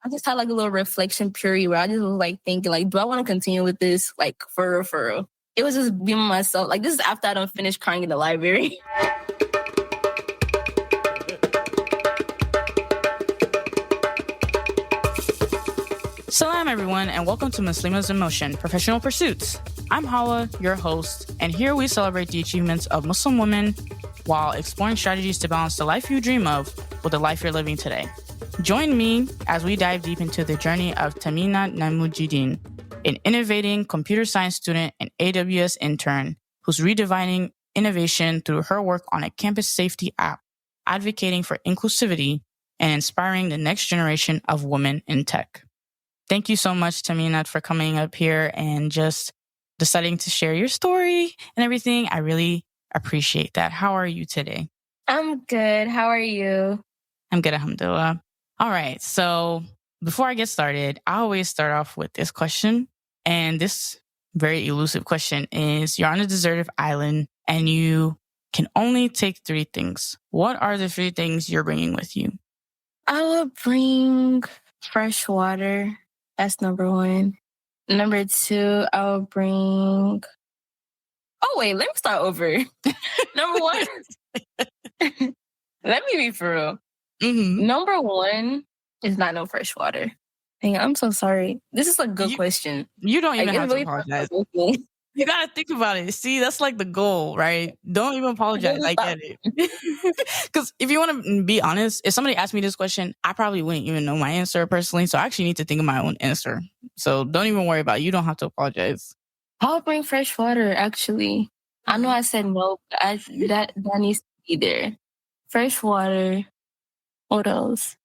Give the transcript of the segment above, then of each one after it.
I just had like a little reflection period where I just was like thinking, like, do I want to continue with this? Like, for real, for real. It was just being myself. Like, this is after I don't finish crying in the library. Salam, everyone, and welcome to Muslimas in Motion, Professional Pursuits. I'm Hala, your host, and here we celebrate the achievements of Muslim women while exploring strategies to balance the life you dream of with the life you're living today. Join me as we dive deep into the journey of Tameenat Namujideen, an innovating computer science student and AWS intern who's redefining innovation through her work on a campus safety app, advocating for inclusivity and inspiring the next generation of women in tech. Thank you so much, Tameenat, for coming up here and just deciding to share your story and everything. I really appreciate that. How are you today? I'm good. How are you? I'm good, alhamdulillah. All right. So before I get started, I always start off with this question. And this very elusive question is, you're on a deserted island and you can only take 3 things. What are the 3 things you're bringing with you? I would bring fresh water. That's number 1. Number 2, I will bring... Oh, wait, let me start over. Number 1. Let me be for real. Mm-hmm. Number 1 is not no fresh water. Dang, I'm so sorry. This is a good question. You don't even have to apologize. You got to think about it. See, that's like the goal, right? Don't even apologize. I get it. Because if you want to be honest, if somebody asked me this question, I probably wouldn't even know my answer personally. So I actually need to think of my own answer. So don't even worry about it. You don't have to apologize. I'll bring fresh water, actually. I know I said no, but that needs to be there. Fresh water. What else?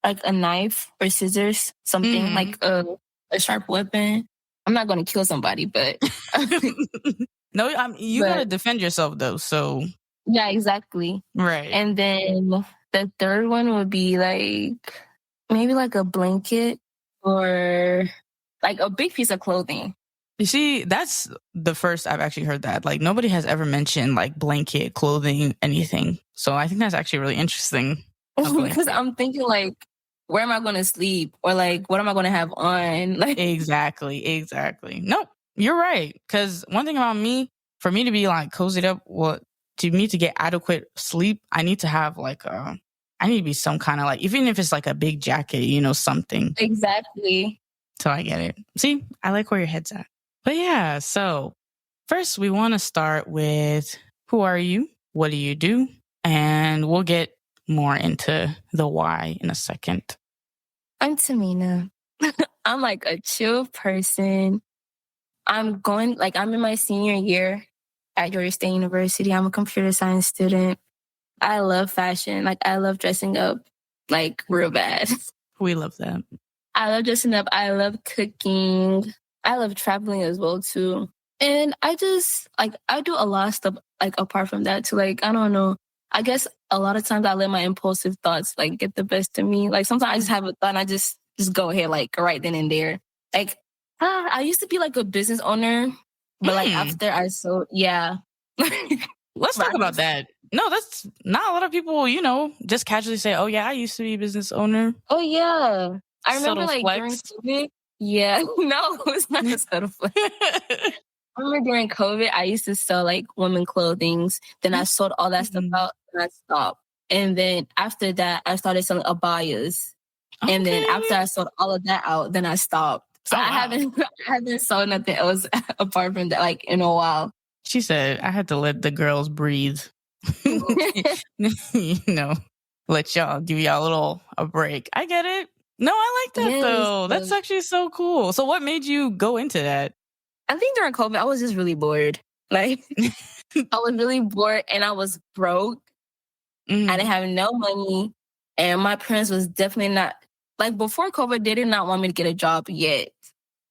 Like a knife or scissors, something like a sharp weapon. I'm not going to kill somebody, but... No, you got to defend yourself, though, so... Yeah, exactly. Right. And then the third one would be like, maybe like a blanket or like a big piece of clothing. You see, that's the first I've actually heard that. Like, nobody has ever mentioned like blanket, clothing, anything. So I think that's actually really interesting. Because I'm thinking like, where am I going to sleep? Or like, what am I going to have on? Like, Exactly. Nope, you're right. Because one thing about me, for me to be like cozied up, to me to get adequate sleep, I need to have like I need to be some kind of like, even if it's like a big jacket, something. Exactly. So I get it. See, I like where your head's at. But yeah, so first we want to start with, who are you? What do you do? And we'll get more into the why in a second. I'm Tameenat. I'm like a chill person. I'm in my senior year at Georgia State University. I'm a computer science student. I love fashion. Like, I love dressing up, like, real bad. We love that. I love dressing up. I love cooking. I love traveling as well, too. And I just, like, I do a lot of stuff, like, apart from that, too. Like, I don't know. I guess a lot of times I let my impulsive thoughts, like, get the best of me. Like, sometimes I just have a thought and I just go ahead, like, right then and there. Like, I used to be, like, a business owner. But, like, after I sold, yeah. Let's talk about that. No, that's not a lot of people, just casually say, oh, yeah, I used to be a business owner. Oh, yeah. I remember, subtle like, flex. during COVID. Yeah. No, it's not a subtle flex. I remember during COVID, I used to sell, like, women clothing. Then I sold all that stuff out and I stopped. And then after that, I started selling abayas. Okay. And then after I sold all of that out, then I stopped. So I haven't sold nothing else apart from that, like, in a while. She said, I had to let the girls breathe. Let y'all, give y'all a break. I get it. No, I like that, though. That's actually so cool. So what made you go into that? I think during COVID, I was just really bored. Like, I was really bored and I was broke. I didn't have no money. And my parents was definitely not... Like, before COVID, they did not want me to get a job yet.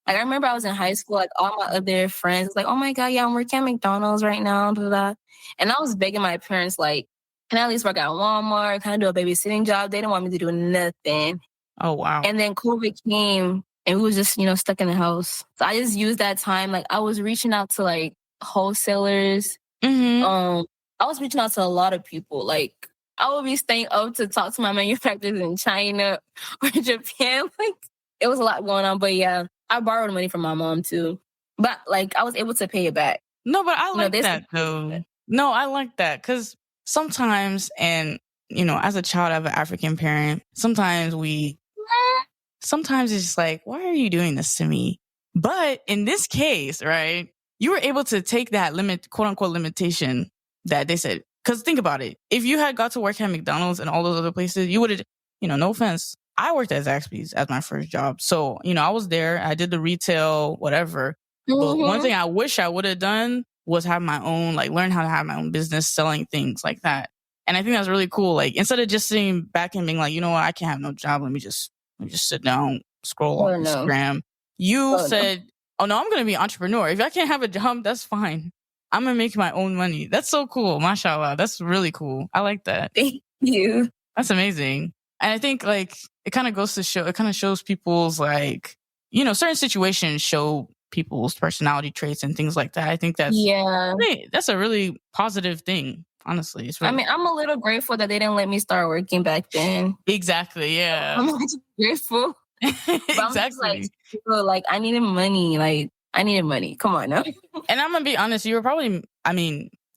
Like, I remember I was in high school, like, all my other friends was like, oh, my God, yeah, I'm working at McDonald's right now, blah, blah. And I was begging my parents, like, can I at least work at Walmart? Can I do a babysitting job? They didn't want me to do nothing. Oh, wow. And then COVID came, and we was just, stuck in the house. So I just used that time. Like, I was reaching out to, like, wholesalers. I was reaching out to a lot of people, like, I would be staying up to talk to my manufacturers in China or Japan. Like, it was a lot going on. But yeah, I borrowed money from my mom too. But like, I was able to pay it back. No, but I like that though. No, I like that because sometimes, and as a child of an African parent, sometimes it's just like, why are you doing this to me? But in this case, right, you were able to take that quote unquote limitation that they said. Because think about it. If you had got to work at McDonald's and all those other places, you would have, no offense. I worked at Zaxby's as my first job. So, I was there. I did the retail, whatever. But one thing I wish I would have done was have my own, learn how to have my own business selling things like that. And I think that's really cool. Like, instead of just sitting back and being like, you know what, I can't have no job. Let me just sit down, scroll on Instagram. You said, oh no, I'm going to be an entrepreneur. If I can't have a job, that's fine. I'm going to make my own money. That's so cool. Mashallah. That's really cool. I like that. Thank you. That's amazing. And I think it kind of goes to show, it kind of shows people's certain situations show people's personality traits and things like that. I think that's a really positive thing. Honestly, it's really I'm a little grateful that they didn't let me start working back then. Exactly, yeah. I'm grateful. Exactly. Like, I needed money. Like, I needed money. Come on now. And I'm gonna be honest, you were probably,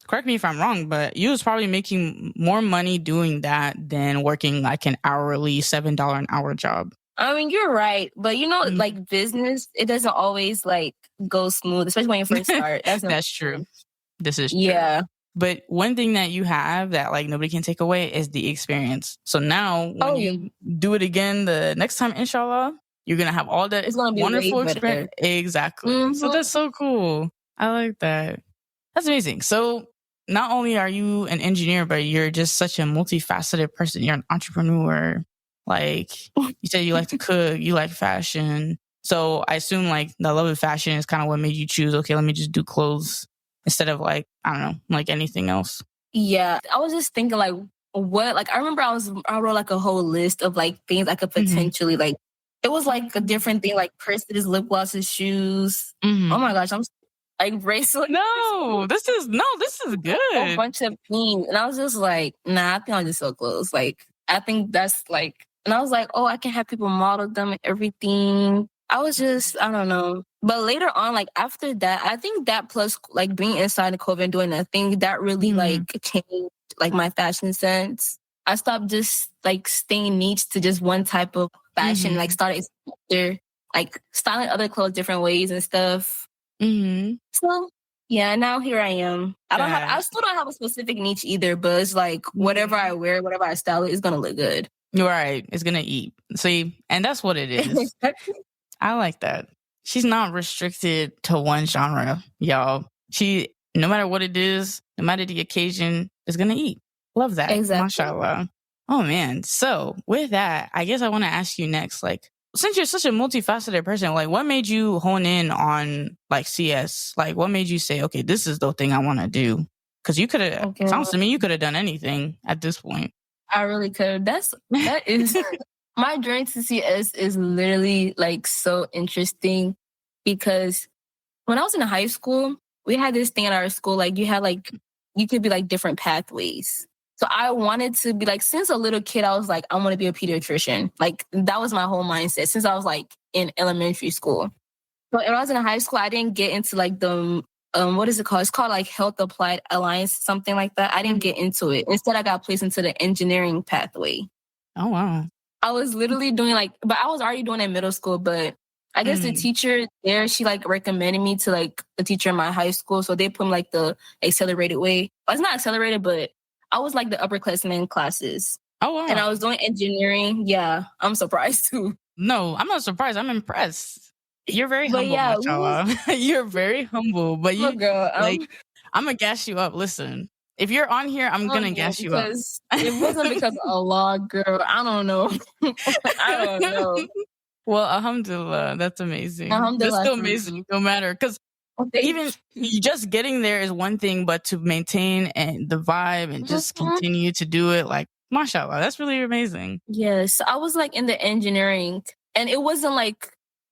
correct me if I'm wrong, but you was probably making more money doing that than working like an hourly $7 an hour job. You're right. But like business, it doesn't always go smooth, especially when you first start. That's true. This is true. Yeah. But one thing that you have that nobody can take away is the experience. So now when you do it again the next time, inshallah, you're going to have all that wonderful experience. Exactly. Mm-hmm. So that's so cool. I like that. That's amazing. So not only are you an engineer, but you're just such a multifaceted person. You're an entrepreneur. Like you said, you like to cook, you like fashion. So I assume the love of fashion is kind of what made you choose, okay, let me just do clothes instead of I don't know, anything else. Yeah. I was just thinking what, I remember I wrote a whole list of things I could potentially it was a different thing, purses, lip glosses, shoes. Mm-hmm. Oh my gosh, I'm bracelet. No, this is good. A bunch of things. And I was just nah, I think I'll just sell clothes. I think that's and I was oh, I can have people model them and everything. I was just, I don't know. But later on, after that, I think that plus being inside the COVID and doing that thing, that really changed my fashion sense. I stopped just staying niche to just one type of fashion, started styling other clothes different ways and stuff. Mm-hmm. So yeah, now here I am. I still don't have a specific niche either, but it's whatever I wear, whatever I style it's gonna look good. Right. It's gonna eat. See, and that's what it is. I like that. She's not restricted to one genre, y'all. She, no matter what it is, no matter the occasion, is gonna eat. Love that. Exactly. Mashallah. Oh man. So with that, I guess I want to ask you next, since you're such a multifaceted person, what made you hone in on CS? What made you say, okay, this is the thing I want to do? Because you could have, sounds to me, you could have done anything at this point. I really could. That is my journey to CS is literally so interesting because when I was in high school, we had this thing at our school, you had you could be different pathways. So I wanted to be since a little kid, I was I want to be a pediatrician. That was my whole mindset since I was in elementary school. But when I was in high school, I didn't get into the, what is it called? It's called Health Applied Alliance, something like that. I didn't get into it. Instead, I got placed into the engineering pathway. Oh, wow. I was literally doing but I was already doing it in middle school, but I guess the teacher there, she recommended me to the teacher in my high school. So they put me the accelerated way. Well, it's not accelerated, but I was the upperclassmen classes. Oh, wow. And I was doing engineering. Yeah, I'm surprised too. No, I'm not surprised. I'm impressed. You're very humble, mashallah. You're very humble. But you, girl, I'm going to gas you up. Listen, if you're on here, I'm going to gas you up. It wasn't because of Allah, girl. I don't know. I don't know. Well, alhamdulillah, that's amazing. Alhamdulillah, that's still amazing, no matter. Because even just getting there is one thing, but to maintain and the vibe and just continue to do it, mashallah, that's really amazing. Yes, I was in the engineering, and it wasn't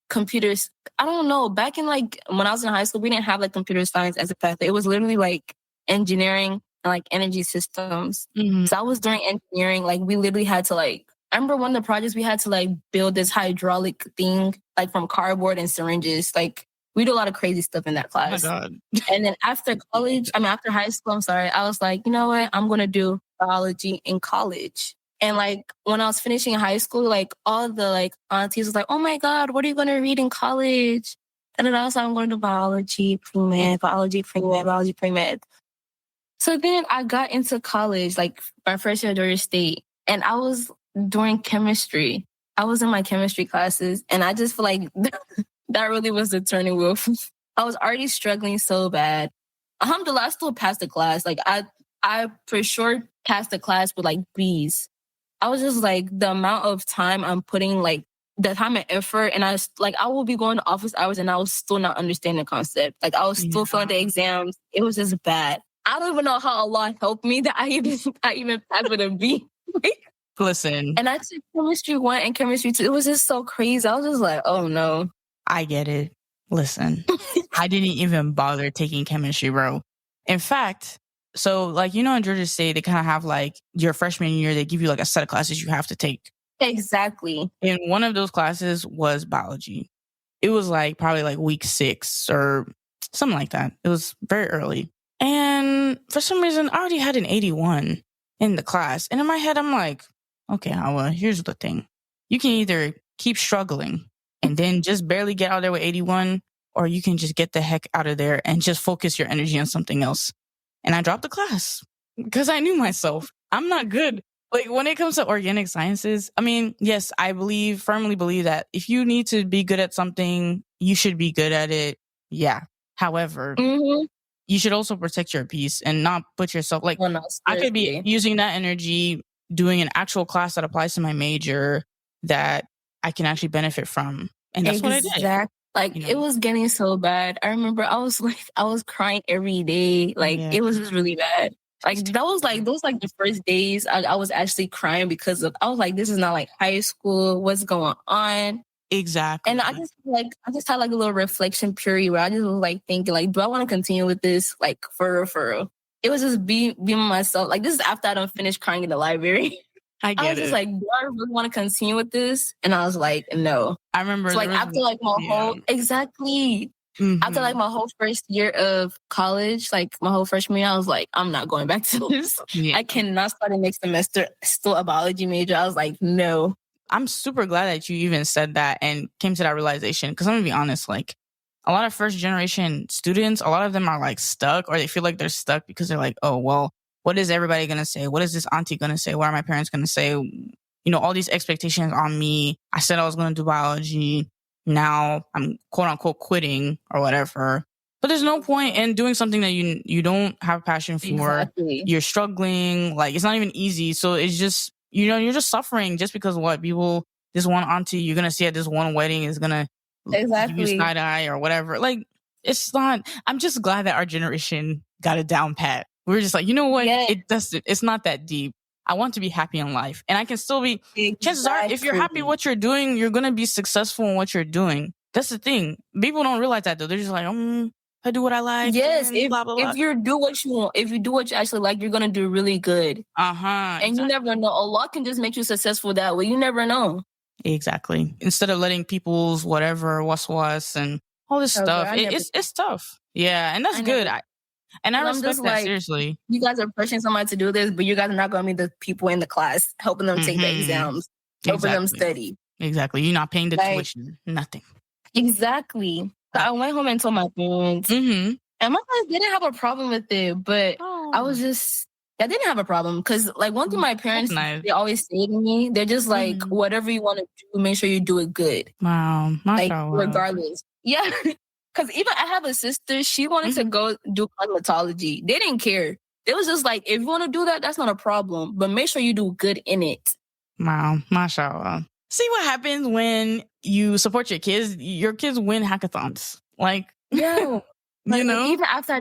computers. I don't know. Back in when I was in high school, we didn't have computer science as a pathway. It was literally engineering, and like energy systems. So I was doing engineering. Like we literally had to like, I remember one of the projects we had to like build this hydraulic thing like from cardboard and syringes. Like we do a lot of crazy stuff in that class. Oh my God. And then after after high school, I'm sorry, I was like, you know what? I'm going to do biology in college. And like when I was finishing high school, like all the like aunties was like, oh my God, what are you going to read in college? And then I was like, I'm going to do biology, pre-med, biology, pre-med, biology, pre-med. So then I got into college, like my first year at Georgia State, and I was doing chemistry. I was in my chemistry classes, and I just feel like that really was the turning wheel. I was already struggling so bad. Alhamdulillah, I still passed the class. Like I for sure passed the class with like B's. I was just like the amount of time I'm putting, like the time and effort, and I will be going to office hours, and I was still not understanding the concept. Like I was still failing the exams. It was just bad. I don't even know how Allah helped me that I even passed with a B. Listen. And I took chemistry 1 and chemistry 2. It was just so crazy. I was just like, oh no. I get it. Listen, I didn't even bother taking chemistry, bro. In fact, so like, you know, in Georgia State, they kind of have like your freshman year, they give you like a set of classes you have to take. Exactly. And one of those classes was biology. It was like probably like week 6 or something like that. It was very early. And for some reason, I already had an 81 in the class. And in my head, I'm like, okay, Hawa, here's the thing. You can either keep struggling and then just barely get out there with 81, or you can just get the heck out of there and just focus your energy on something else. And I dropped the class because I knew myself. I'm not good. Like when it comes to organic sciences, I mean, yes, I firmly believe that if you need to be good at something, you should be good at it. Yeah. However, you should also protect your peace and not put yourself like, I could be using that energy doing an actual class that applies to my major that I can actually benefit from. And that's what I did. Like, you know? It was getting so bad. I remember I was crying every day. Like, it was just really bad. Like, those the first days I was actually crying because I was like, this is not like high school. What's going on? Exactly. And I just had like a little reflection period where I just was like thinking, like, do I want to continue with this? Like, for real. It was just being myself. Like, this is after I done finished crying in the library. I was just like, do I really want to continue with this? And I was like, no. I remember. So like after like my whole after like my whole first year of college, like my whole freshman year, I was like, I'm not going back to this. I cannot start the next semester still a biology major. I was like, no. I'm super glad that you even said that and came to that realization. Because I'm gonna be honest, like a lot of first generation students, a lot of them are like stuck, or they feel like they're stuck because they're like, oh well, what is everybody going to say? What is this auntie going to say? What are my parents going to say? You know, all these expectations on me. I said I was going to do biology. Now I'm quote unquote quitting or whatever. But there's no point in doing something that you don't have passion for. Exactly. You're struggling. Like, it's not even easy. So it's just, you know, you're just suffering just because what people, this one auntie you're going to see at this one wedding is going to give you side eye or whatever. Like, it's not, I'm just glad that our generation got it down pat. We're just like, you know what? It's not that deep. I want to be happy in life. And I can still be, chances are, if you're happy what you're doing, you're going to be successful in what you're doing. That's the thing. People don't realize that though. They're just like, I do what I like. Yes, blah, blah, blah. If you do what you want, if you do what you actually like, you're going to do really good. And you never know. Allah can just make you successful that way. You never know. Exactly. Instead of letting people's whatever, was and all this stuff, it's tough. Yeah, and that's good. I respect that, seriously. You guys are pushing somebody to do this, but you guys are not going to be the people in the class helping them take the exams, helping them study. Exactly. You're not paying the tuition. Nothing. Exactly. So I went home and told my parents. And my parents didn't have a problem with it, but I didn't have a problem. Because, like, one thing my parents, they always say to me, they're just like, whatever you want to do, make sure you do it good. Wow. Like, regardless. Yeah. Because even I have a sister, she wanted to go do cosmetology. They didn't care. It was just like, if you want to do that, that's not a problem. But make sure you do good in it. Wow. Mashallah. See what happens when you support your kids? Your kids win hackathons. Like, yeah. You know? Even after I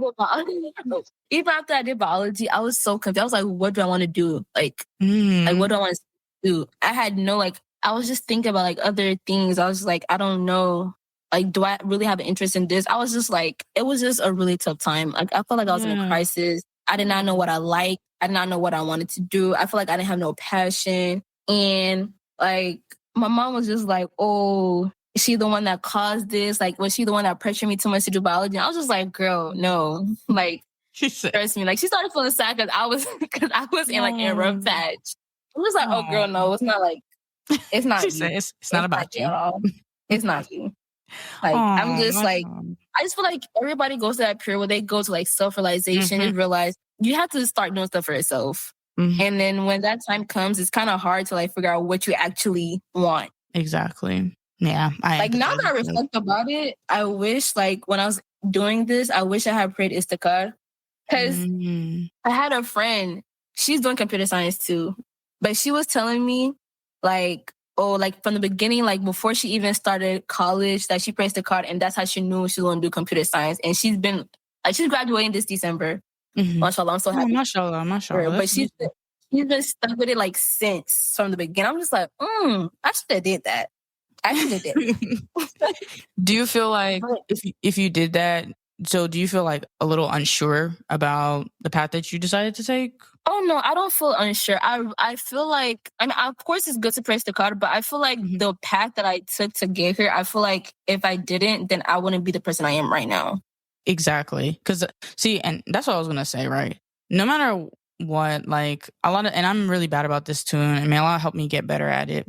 did biology, I was so confused. I was like, what do I want to do? Like what do I want to do? I had no, like, I was just thinking about like other things. I was like, I don't know. Like, do I really have an interest in this? I was just like, it was just a really tough time. Like, I felt like I was in a crisis. I did not know what I liked. I did not know what I wanted to do. I feel like I didn't have no passion. And like my mom was just like, oh, is she the one that caused this? Like, was she the one that pressured me too much to do biology? And I was just like, girl, no. Like, She said, trust me. Like, she started feeling sad because I was in like a rough patch. I was like, oh, girl, no, it's not like, it's not she you. said, it's not about you you. at all. It's not you. Like, I'm just like, I just feel like everybody goes to that period where they go to like self-realization and realize you have to start doing stuff for yourself. And then when that time comes, it's kind of hard to like figure out what you actually want. Exactly. Yeah. Like now that I reflect about it, I wish like when I was doing this, I wish I had prayed Istikar. Because I had a friend, she's doing computer science too. But she was telling me like, oh, like from the beginning, like before she even started college, that she pressed the card and that's how she knew she was going to do computer science. And she's been, like, she's graduating this December. Mashallah, I'm so happy. Mashallah, mashallah. But she's been stuck with it like since from the beginning. I'm just like, I should have did that. I should have did. Do you feel like if you did that, so do you feel like a little unsure about the path that you decided to take? Oh, no, I don't feel unsure. I feel like, I mean, of course it's good to press the card, but I feel like the path that I took to get here, I feel like if I didn't, then I wouldn't be the person I am right now. Exactly. Because, see, and that's what I was going to say, right? No matter what, like, and I'm really bad about this too, and may Allah help me get better at it.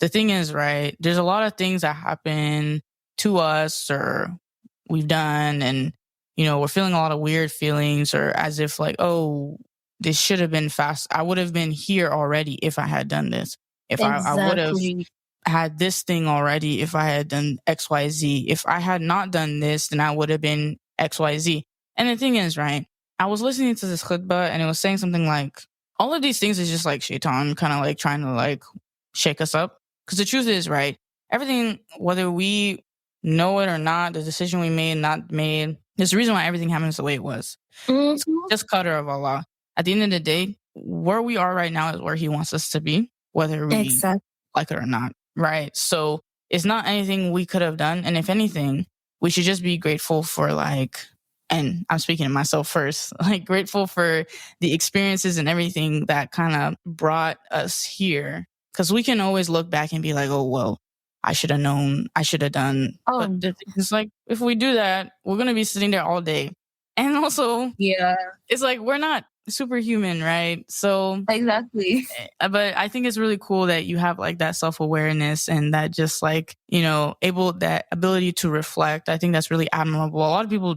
The thing is, right, there's a lot of things that happen to us or we've done, and, you know, we're feeling a lot of weird feelings or as if like, oh, this should have been fast. I would have been here already if I had done this. If I would have had this thing already if I had done XYZ. If I had not done this, then I would have been XYZ. And the thing is, right, I was listening to this khutbah and it was saying something like, all of these things is just like shaitan kind of like trying to like shake us up. Because the truth is, right, everything, whether we know it or not, the decision we made, not made, there's a reason why everything happens the way it was. It's just qadr of Allah. At the end of the day, where we are right now is where He wants us to be, whether we like it or not, right? So it's not anything we could have done. And if anything, we should just be grateful for like, and I'm speaking to myself first, like grateful for the experiences and everything that kind of brought us here. Because we can always look back and be like, oh, well, I should have known, I should have done. But it's like, if we do that, we're going to be sitting there all day. And also, it's like, we're not superhuman, right? So exactly. But I think it's really cool that you have like that self-awareness and that just like, you know, that ability to reflect. I think that's really admirable. A lot of people,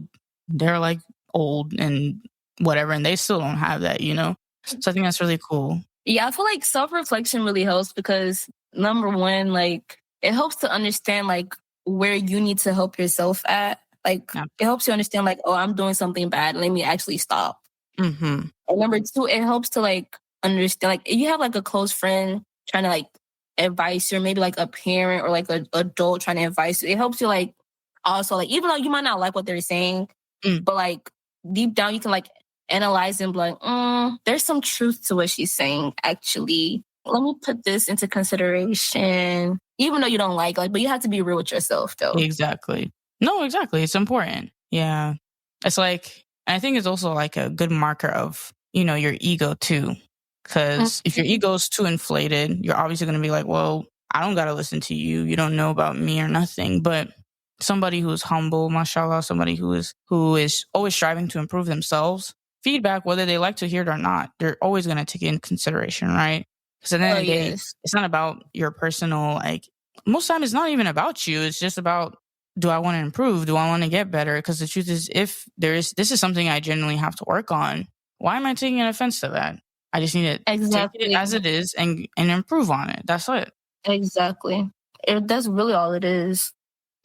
they're like old and whatever, and they still don't have that, you know? So I think that's really cool. Yeah, I feel like self-reflection really helps because number one, like it helps to understand like where you need to help yourself at. Like it helps you understand like, oh, I'm doing something bad. Let me actually stop. And number two, it helps to like understand, like you have like a close friend trying to like advise you, or maybe like a parent or like an adult trying to advise you. It helps you like also like, even though you might not like what they're saying, but like deep down you can like analyze and be like, there's some truth to what she's saying. Actually, let me put this into consideration, even though you don't like, but you have to be real with yourself though. Exactly. No, exactly. It's important. Yeah. It's like, I think it's also like a good marker of, you know, your ego too. Because if your ego is too inflated, you're obviously going to be like, well, I don't got to listen to you. You don't know about me or nothing. But somebody who's humble, mashallah, somebody who is always striving to improve themselves, feedback, whether they like to hear it or not, they're always going to take it in consideration, right? Because at the end of the day, it's not about your personal, like, most time it's not even about you. It's just about, do I want to improve? Do I want to get better? Because the truth is, if this is something I genuinely have to work on, why am I taking an offense to that? I just need to take it as it is and improve on it. That's it. Exactly. That's really all it is.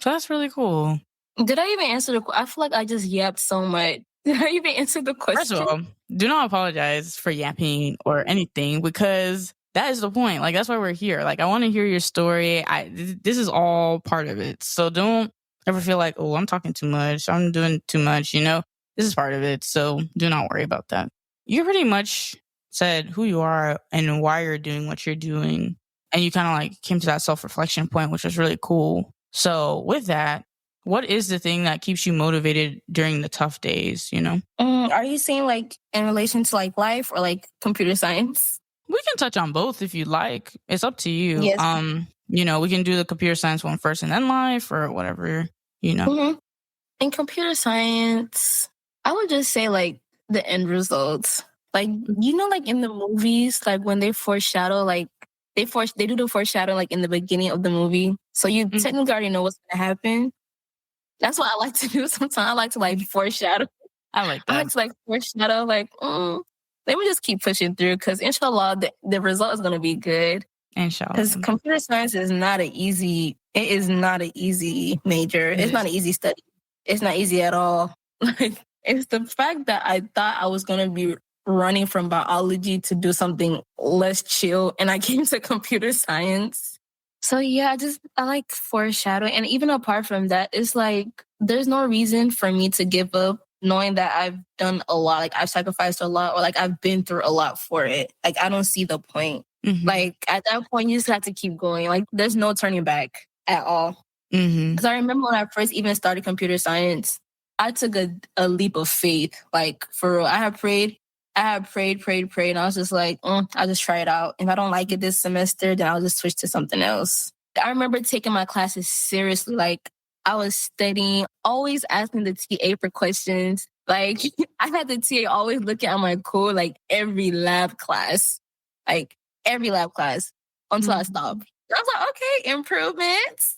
So that's really cool. Did I even answer I feel like I just yapped so much. Did I even answer the question? First of all, do not apologize for yapping or anything, because that is the point. Like, that's why we're here. Like, I want to hear your story. This is all part of it. So don't ever feel like, oh, I'm talking too much, I'm doing too much, you know? This is part of it. So do not worry about that. You pretty much said who you are and why you're doing what you're doing. And you kind of like came to that self-reflection point, which was really cool. So with that, what is the thing that keeps you motivated during the tough days, you know? Are you saying like in relation to like life or like computer science? We can touch on both if you'd like. It's up to you. Yes. You know, we can do the computer science one first and then life or whatever, you know. Mm-hmm. In computer science, I would just say like the end results. Like, you know, like in the movies, like when they foreshadow, like they do the foreshadow like in the beginning of the movie. So you technically already know what's gonna happen. That's what I like to do sometimes. I like to like foreshadow. I like I that. like to like foreshadow, like, let me just keep pushing through because inshallah the result is gonna be good. Inshallah. Because computer science is not an easy major. It's not an easy study. It's not easy at all. Like, it's the fact that I thought I was going to be running from biology to do something less chill, and I came to computer science. So yeah, I like foreshadowing. And even apart from that, it's like there's no reason for me to give up knowing that I've done a lot. Like I've sacrificed a lot, or like I've been through a lot for it. Like I don't see the point. Like at that point, you just have to keep going. Like there's no turning back at all. Because I remember when I first even started computer science, I took a leap of faith. Like for real, I had prayed, and I was just like, I'll just try it out. If I don't like it this semester, then I'll just switch to something else. I remember taking my classes seriously. Like I was studying, always asking the TA for questions. Like I had the TA always looking at my code, like every lab class. Like every lab class until I stopped. I was like, okay, improvements.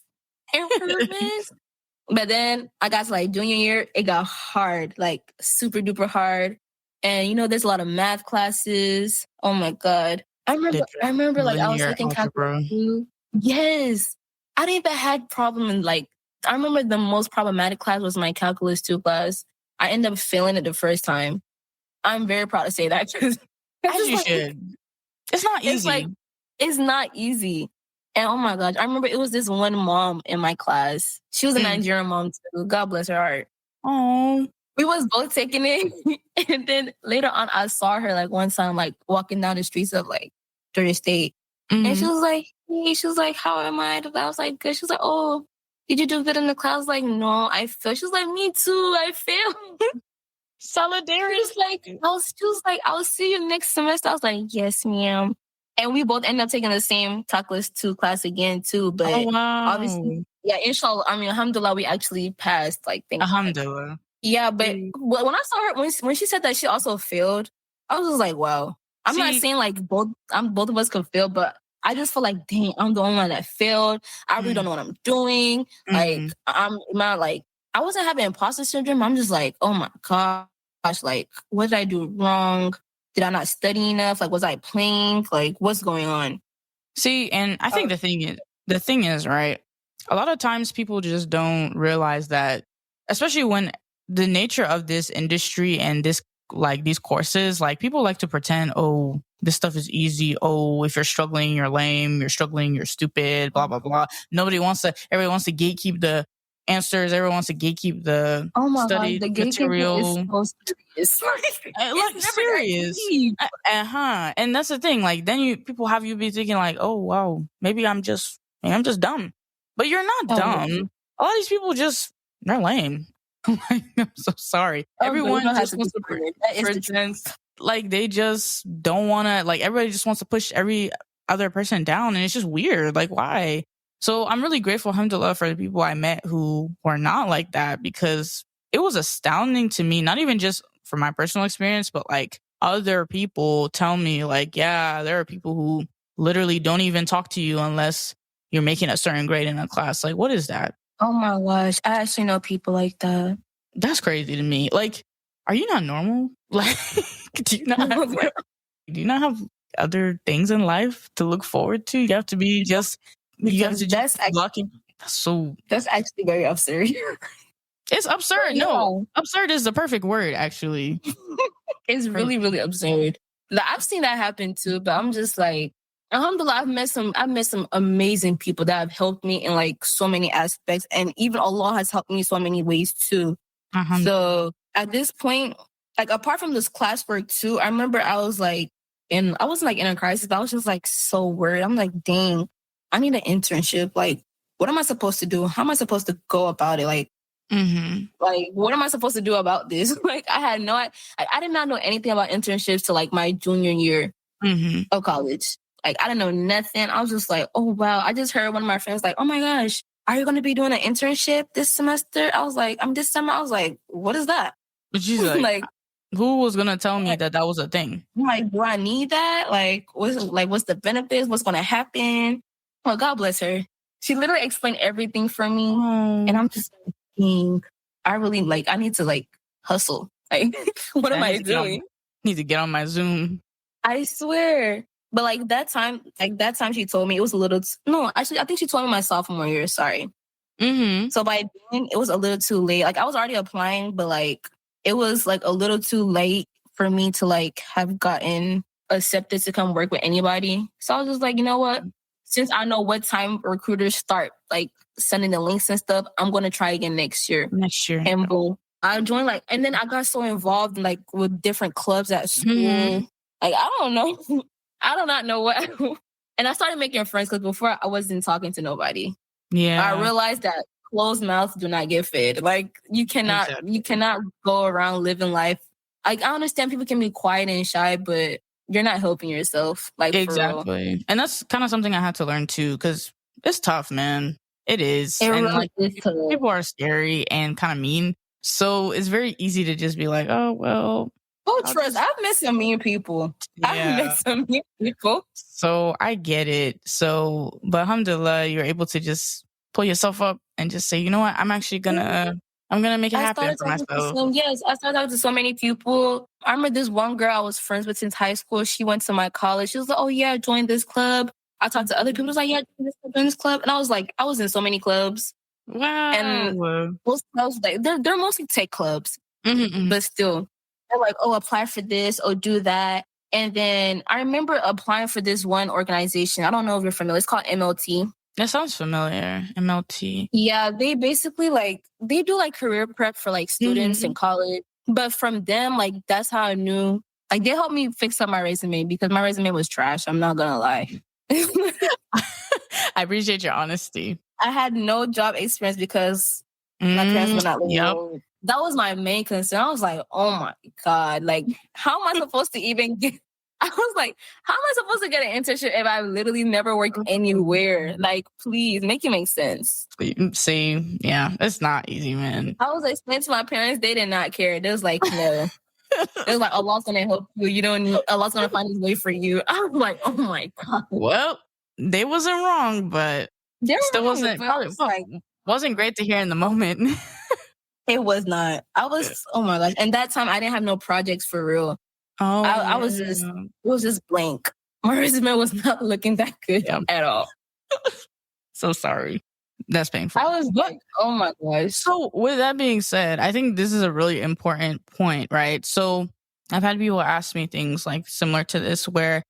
But then I got to like junior year, it got hard, like super duper hard. And you know, there's a lot of math classes. Oh my God. I remember like I was taking calculus too. Yes. I didn't even had problem in like, I remember the most problematic class was my calculus 2 class. I ended up failing it the first time. I'm very proud to say that because as you should. It's not easy. It's not easy. And oh my gosh, I remember it was this one mom in my class. She was a Nigerian mom too. God bless her heart. Oh. We was both taking it. And then later on, I saw her like one time, like walking down the streets of like Georgia State. And she was like, hey, she was like, how am I? I was like, good. She was like, oh, did you do good in the class? I was like, no, I failed. She was like, me too. I failed. Solidarity. She was like, I'll see you next semester. I was like, yes, ma'am. And we both ended up taking the same calculus 2 class again too. But obviously, yeah, inshallah, I mean, alhamdulillah, we actually passed. Like, alhamdulillah. Yeah, but when I saw her, when she said that she also failed, I was just like, wow. I'm not saying like both of us could fail, but I just feel like, dang, I'm the only one that failed. I really don't know what I'm doing. Like, I'm not like, I wasn't having imposter syndrome. I'm just like, oh my gosh, like, what did I do wrong? Did I not study enough? Like, was I playing? Like, what's going on? See, and I think the thing is, right? A lot of times people just don't realize that, especially when the nature of this industry and this, like these courses, like people like to pretend, oh, this stuff is easy. Oh, if you're struggling, you're lame. You're struggling, you're stupid, blah, blah, blah. Everybody wants to gatekeep the answers. Everyone wants to gatekeep the study material. Is so like serious. And that's the thing. Like then people have you be thinking like, oh wow, maybe I'm just dumb. But you're not dumb. A lot of these people they're lame. I'm so sorry. Everyone just wants to pretend like they just don't want to. Like everybody just wants to push every other person down, and it's just weird. Like why? So I'm really grateful, alhamdulillah, for the people I met who were not like that, because it was astounding to me, not even just from my personal experience, but like other people tell me like, yeah, there are people who literally don't even talk to you unless you're making a certain grade in a class. Like, what is that? Oh my gosh, I actually know people like that. That's crazy to me. Like, are you not normal? Like, do you not have other things in life to look forward to? You have to be just... That's actually very absurd. It's absurd. No, absurd is the perfect word, actually. It's really, really absurd. Like, I've seen that happen too, but I'm just like, alhamdulillah, I've met some amazing people that have helped me in like so many aspects, and even Allah has helped me so many ways too. So at this point, like apart from this classwork too, I remember I wasn't like in a crisis, but I was just like so worried. I'm like, dang, I need an internship. Like, what am I supposed to do? How am I supposed to go about it? Like, Like, what am I supposed to do about this? Like, I did not know anything about internships till like my junior year of college. Like, I didn't know nothing. I was just like, oh, wow. I just heard one of my friends like, oh my gosh, are you going to be doing an internship this semester? I was like, this summer. I was like, what is that? But she's like, like, who was going to tell me that was a thing? Like, do I need that? Like, what's the benefits? What's going to happen? Well, God bless her. She literally explained everything for me. And I'm just thinking, I need to like hustle. Like, what am I doing? Need to get on my Zoom. I swear. But like that time she told me it was a little, no, actually, I think she told me my sophomore year. Sorry. So by then it was a little too late. Like I was already applying, but like it was like a little too late for me to like have gotten accepted to come work with anybody. So I was just like, you know what? Since I know what time recruiters start like sending the links and stuff, I'm going to try again next year. And boom, I joined and then I got so involved like with different clubs at school. Like, I don't know. I do not know what. And I started making friends because before I wasn't talking to nobody. Yeah. I realized that closed mouths do not get fed. Like you cannot go around living life. Like I understand people can be quiet and shy, but you're not helping yourself. Like exactly. And that's kind of something I had to learn too, because it's tough, man. It is. It and really like is tough. People are scary and kind of mean. So it's very easy to just be like, oh well. Oh, trust. I've met some mean people. Yeah. I've met some mean people. So I get it. So, but alhamdulillah, you're able to just pull yourself up and just say, you know what, I'm actually gonna make it happen for myself. I started talking to so many people. I remember this one girl I was friends with since high school. She went to my college. She was like, oh yeah, I joined this club. I talked to other people. It was like, yeah, join this club. And I was like, I was in so many clubs. Wow. And those clubs, like they're mostly tech clubs. But still. They're like, oh, apply for this or do that. And then I remember applying for this one organization. I don't know if you're familiar. It's called MLT. That sounds familiar. MLT. Yeah, they basically they do like career prep for like students in college. But from them, like that's how I knew. Like they helped me fix up my resume because my resume was trash. I'm not gonna lie. I appreciate your honesty. I had no job experience because my parents were not living. That was my main concern. I was like, oh my God, like, how am I supposed to even get, I was like, how am I supposed to get an internship if I literally never worked anywhere? Like, please, make it make sense. See, yeah, it's not easy, man. I was explaining to my parents, they did not care. They was like, no. It was like, Allah's going to help you. You don't need, Allah's going to find his way for you. I was like, oh my God. Well, they wasn't wrong, but still wasn't great to hear in the moment. It was not. I was, oh my gosh. And that time I didn't have no projects for real. Oh, I was just, it was just blank. My resume was not looking that good at all. So sorry. That's painful. I was like, oh my gosh. So with that being said, I think this is a really important point, right? So I've had people ask me things like similar to this where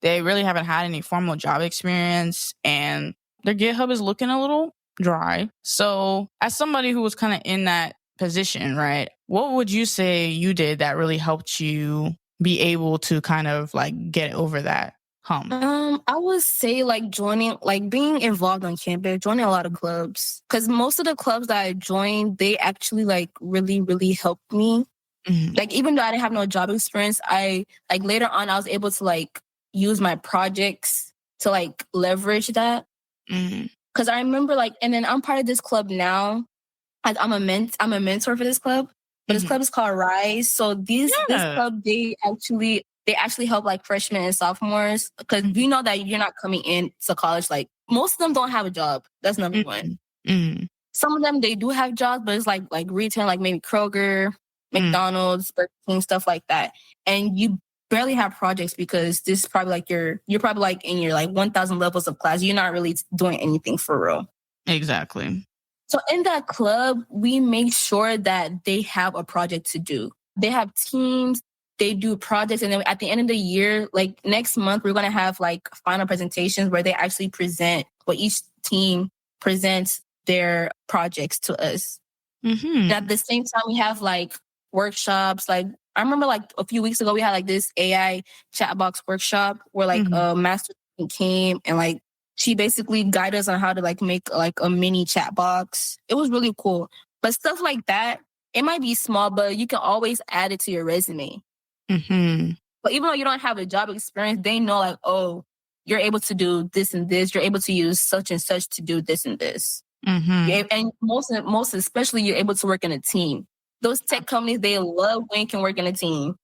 they really haven't had any formal job experience and their GitHub is looking a little dry. So as somebody who was kind of in that position, right? What would you say you did that really helped you be able to kind of like get over that hump? I would say like joining, like being involved on campus, joining a lot of clubs. Because most of the clubs that I joined, they actually like really, really helped me. Like even though I didn't have no job experience, I like later on I was able to like use my projects to like leverage that. Because I remember like, and then I'm part of this club now. I'm a mentor for this club, but this club is called Rise. So this club, they actually help like freshmen and sophomores because we know that you're not coming in to college. Like most of them don't have a job. That's number one. Some of them, they do have jobs, but it's like retail, like maybe Kroger, McDonald's, Burger King, stuff like that. And you barely have projects because this is probably like you're probably like in your like 1,000 levels of class. You're not really doing anything for real. Exactly. So in that club, we make sure that they have a project to do. They have teams, they do projects. And then at the end of the year, like next month, we're going to have like final presentations where they actually present what each team presents their projects to us. And at the same time, we have like workshops. Like I remember like a few weeks ago, we had like this AI chat box workshop where like a master came and like she basically guided us on how to like make like a mini chat box. It was really cool. But stuff like that, it might be small, but you can always add it to your resume. But even though you don't have a job experience, they know like, oh, you're able to do this and this. You're able to use such and such to do this and this. And most especially, you're able to work in a team. Those tech companies, they love when you can work in a team.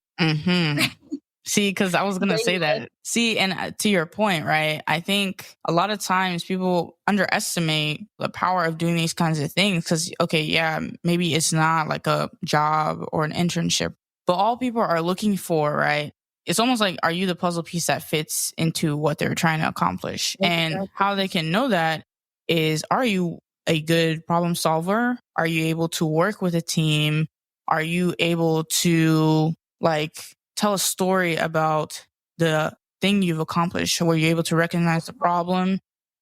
See, because I was going to say that. See, and to your point, right? I think a lot of times people underestimate the power of doing these kinds of things because, okay, yeah, maybe it's not like a job or an internship, but all people are looking for, right? It's almost like, are you the puzzle piece that fits into what they're trying to accomplish? And how they can know that is, are you a good problem solver? Are you able to work with a team? Are you able to tell a story about the thing you've accomplished? Were you able to recognize the problem,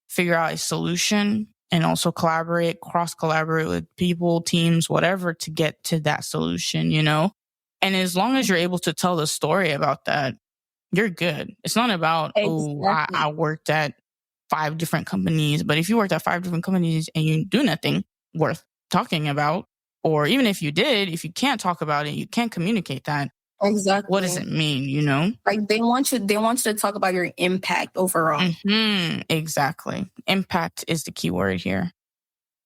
figure out a solution, and also cross-collaborate with people, teams, whatever, to get to that solution, you know? And as long as you're able to tell the story about that, you're good. It's not about, I worked at 5 different companies. But if you worked at 5 different companies and you do nothing worth talking about, or even if you did, if you can't talk about it, you can't communicate that. Exactly. What does it mean, you know? Like they want you to talk about your impact overall. Exactly. Impact is the key word here.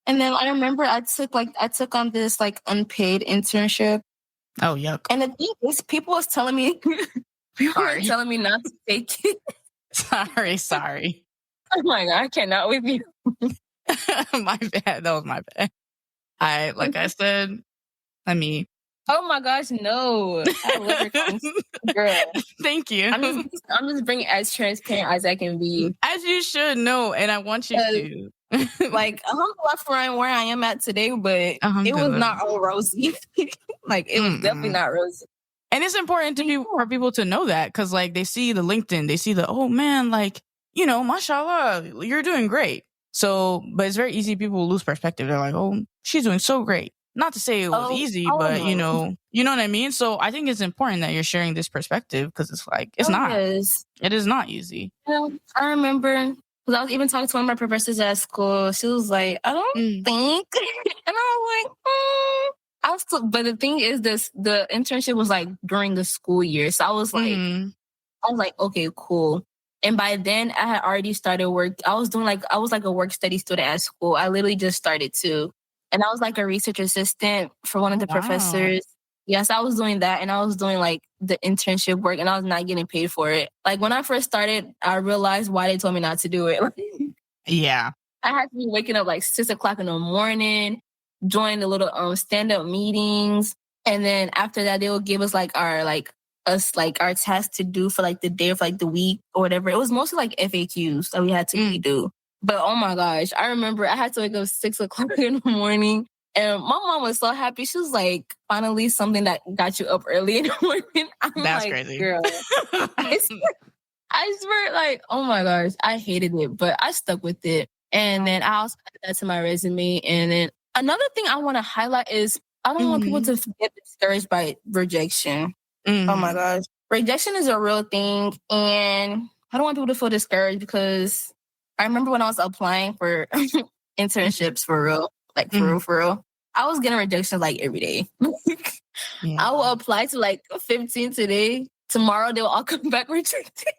And then I remember I took on this unpaid internship. Oh, yuck. And the thing is, people were telling me not to take it. Sorry. Oh my God, I cannot with you. My bad. That was my bad. I said, oh my gosh, no. I love your girl. Thank you. I'm just being as transparent as I can be. As you should know, and I want you to. Alhamdulillah for where I am at today, but it was not all rosy. It was definitely not rosy. And it's important for people to know that because they see the LinkedIn, they see the, oh man, mashallah, you're doing great. So, but it's very easy. People lose perspective. They're like, oh, she's doing so great. Not to say it was easy, but you know what I mean? So I think it's important that you're sharing this perspective because it's not. It is not easy. I remember because I was even talking to one of my professors at school. She was like, I don't think. And I was like, but the thing is the internship was during the school year. So I was like, okay, cool. And by then I had already started work. I was a work study student at school. I literally just started too. And I was a research assistant for one of the professors. Yes, I was doing that. And I was doing the internship work and I was not getting paid for it. When I first started, I realized why they told me not to do it. Yeah. I had to be waking up 6 o'clock in the morning, join the little stand-up meetings. And then after that, they would give us our tasks to do for the day of the week or whatever. It was mostly FAQs that we had to do. But oh my gosh, I remember I had to wake up 6 o'clock in the morning and my mom was so happy. She was like, finally something that got you up early in the morning. That's crazy. Girl, I swear, oh my gosh, I hated it, but I stuck with it. And then I also added that to my resume. And then another thing I want to highlight is I don't want people to get discouraged by rejection. Oh my gosh. Rejection is a real thing. And I don't want people to feel discouraged because I remember when I was applying for internships for real, for real, I was getting rejections every day. I will apply to 15 today. Tomorrow they will all come back rejected.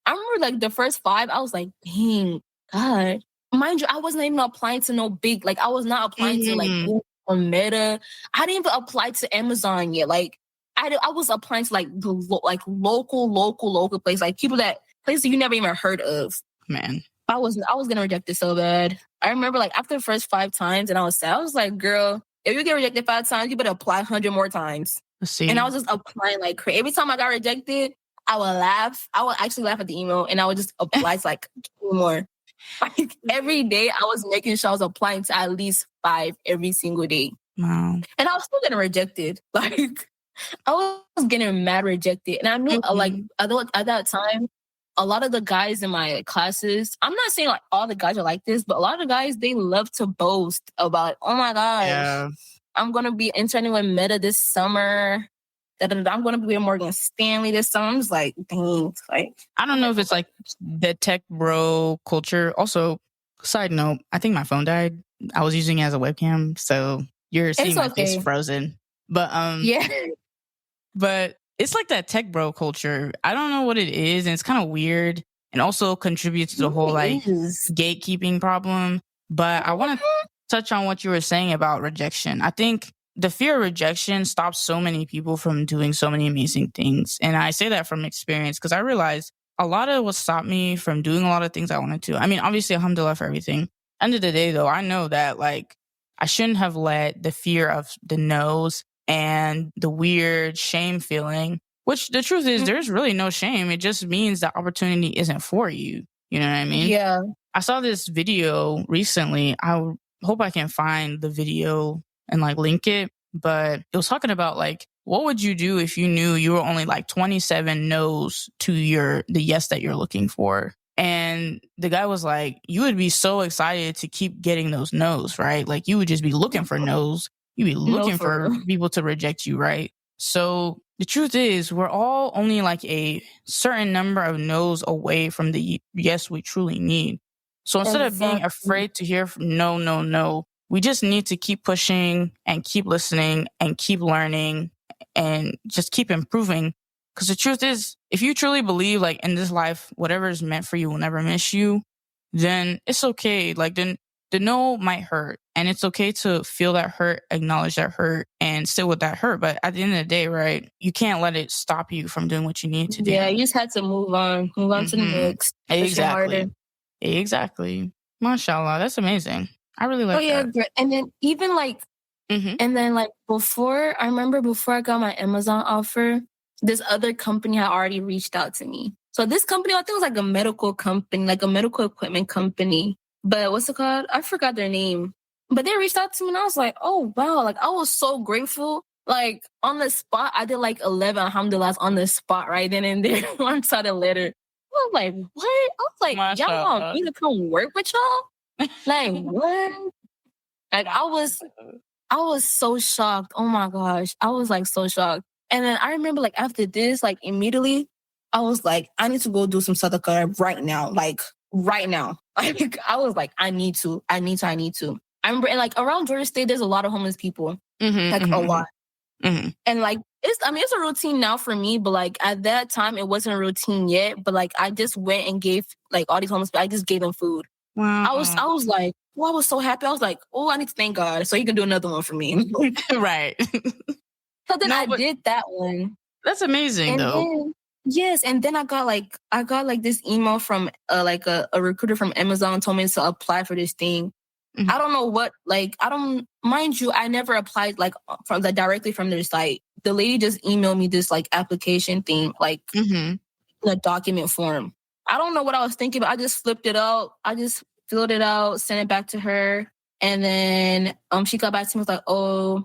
I remember the first 5, I was like, dang, God. Mind you, I wasn't even applying to no big, I was not applying to Google or Meta. I didn't even apply to Amazon yet. I was applying to local places, places you never even heard of. Man. I was getting rejected so bad. I remember after the first 5 times and I was sad. I was like, girl, if you get rejected 5 times, you better apply 100 more times. And I was just applying like crazy. Every time I got rejected, I would laugh. I would actually laugh at the email and I would just apply to 2 more. Every day I was making sure I was applying to at least 5 every single day. Wow. And I was still getting rejected. I was getting mad rejected. And I knew at that time, a lot of the guys in my classes, I'm not saying all the guys are like this, but a lot of the guys, they love to boast about, oh my gosh, I'm going to be interning with Meta this summer. I'm going to be with Morgan Stanley this summer. I'm just like, dang. I don't know if it's the tech bro culture. Also, side note, I think my phone died. I was using it as a webcam. So You're seeing my okay. face frozen. But Yeah. But it's like that tech bro culture. I don't know what it is, and it's kind of weird, and also contributes to the whole like gatekeeping problem. But I want to touch on what you were saying about rejection. I think the fear of rejection stops so many people from doing so many amazing things. And I say that from experience because I realized a lot of what stopped me from doing a lot of things I wanted to. I mean, obviously, alhamdulillah for everything. End of the day, though, I know that like I shouldn't have let the fear of the no's and the weird shame feeling, which the truth is there's really no shame. It just means that opportunity isn't for you. You know what I mean? Yeah. I saw this video recently. I hope I can find the video and like link it, but it was talking about like, what would you do if you knew you were only like 27 no's to the yes that you're looking for? And the guy was like, you would be so excited to keep getting those no's, right? Like you would just be looking for no's. You'd be looking for people to reject you, right? So the truth is we're all only like a certain number of no's away from the yes we truly need. So instead of being afraid to hear from no, we just need to keep pushing and keep listening and keep learning and just keep improving. Because the truth is, if you truly believe like in this life, whatever is meant for you will never miss you, then it's okay. Like then the no might hurt, and it's okay to feel that hurt, acknowledge that hurt, and sit with that hurt. But at the end of the day, right, you can't let it stop you from doing what you need to do. Yeah, you just had to move on to the next. Exactly. Mashallah, that's amazing. I really like that. Great. And then even like, and then like before I got my Amazon offer, this other company had already reached out to me. So this company, I think it was like a medical company, like a medical equipment company. But what's it called? I forgot their name. But they reached out to me and I was like, oh, wow. Like, I was so grateful. Like, on the spot, I did like 11 alhamdulillahs on the spot right then and there. One side of the letter. I was like, what? I was like, y'all want me to come work with y'all? Like, what? Like, I was so shocked. Oh, my gosh. I was like so shocked. And then I remember like after this, like immediately, I was like, I need to go do some sadaqah right now. Like, right now. Like, I was like, I need to. I remember, and like around Georgia State, there's a lot of homeless people. A lot. And like, it's a routine now for me, but like at that time, it wasn't a routine yet. But like, I just went and gave like all these homeless people, I just gave them food. Wow. I was like, I was so happy. I was like, oh, I need to thank God so he can do another one for me. Right. So then I did that one. That's amazing, and though. Then, yes, and then I got like this email from like a recruiter from Amazon told me to apply for this thing. I don't know what, like, mind you, I never applied like directly from their site. The lady just emailed me this like application thing, like the document form. I don't know what I was thinking, but I just flipped it out. I just filled it out, sent it back to her. And then she got back to me, was like, oh,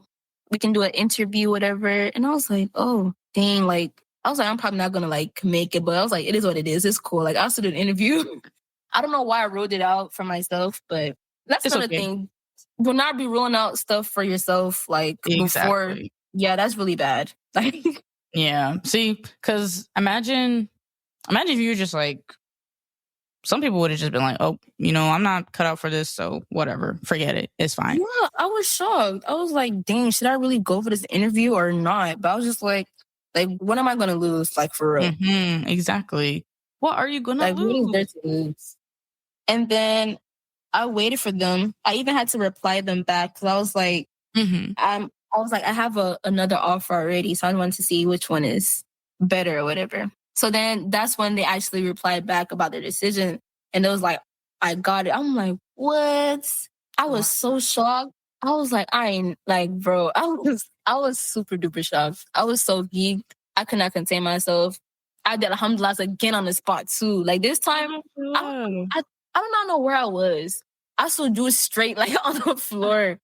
we can do an interview, whatever. And I was like, oh, dang, like, I was like, I'm probably not going to like make it, but I was like, it is what it is. It's cool. Like, I'll still do an interview. I don't know why I ruled it out for myself, but that's another thing. Do not be ruling out stuff for yourself, like, before. Yeah, that's really bad. Yeah. See, because imagine if you were just like, some people would have just been like, oh, I'm not cut out for this, so whatever. Forget it. It's fine. Yeah, I was shocked. I was like, dang, should I really go for this interview or not? But I was just like, what am I going to lose? Like, for real. Exactly. What are you going to lose? And then I waited for them. I even had to reply them back because I was like, I have another offer already, so I wanted to see which one is better or whatever. So then that's when they actually replied back about their decision. And it was like, I got it. I'm like, what? I was so shocked. I was like, bro, I was super duper shocked. I was so geeked. I could not contain myself. I did alhamdulillah again on the spot too. Like this time, I do not know where I was. I still do it straight, like on the floor.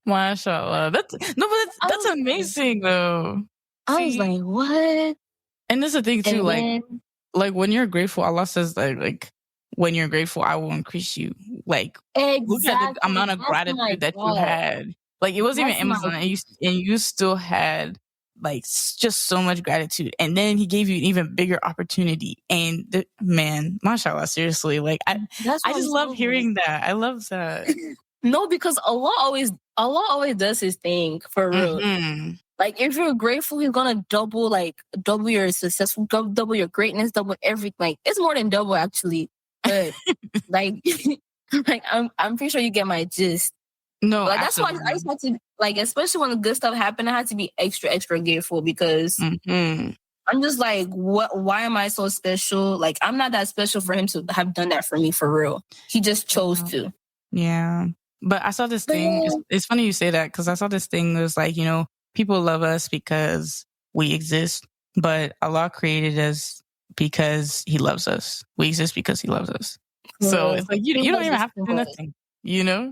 Mashallah. That's amazing though. I was like, what? And that's the thing too, like when you're grateful, Allah says that like when you're grateful, I will increase you. Like look at the amount of gratitude that you had. Like it wasn't even Amazon, and you still had like just so much gratitude. And then he gave you an even bigger opportunity. And man, mashallah, seriously, like I just love hearing that. I love that. No, because Allah always Allah always does his thing for real. Mm-hmm. Like if you're grateful, he's gonna double your successful, double your greatness, double everything. Like it's more than double actually. But like, like I'm pretty sure you get my gist. No, Like that's why I absolutely. just had to like, especially when the good stuff happened, I had to be extra grateful because Mm-hmm. I'm just like, what? Why am I so special? Like I'm not that special for him to have done that for me for real. He just chose to. Yeah. But I saw this But thing. yeah. It's funny you say that because I saw this thing that was like, people love us because we exist, but Allah created us because he loves us. We exist because he loves us. So it's like, He you don't loves even us have to too do much.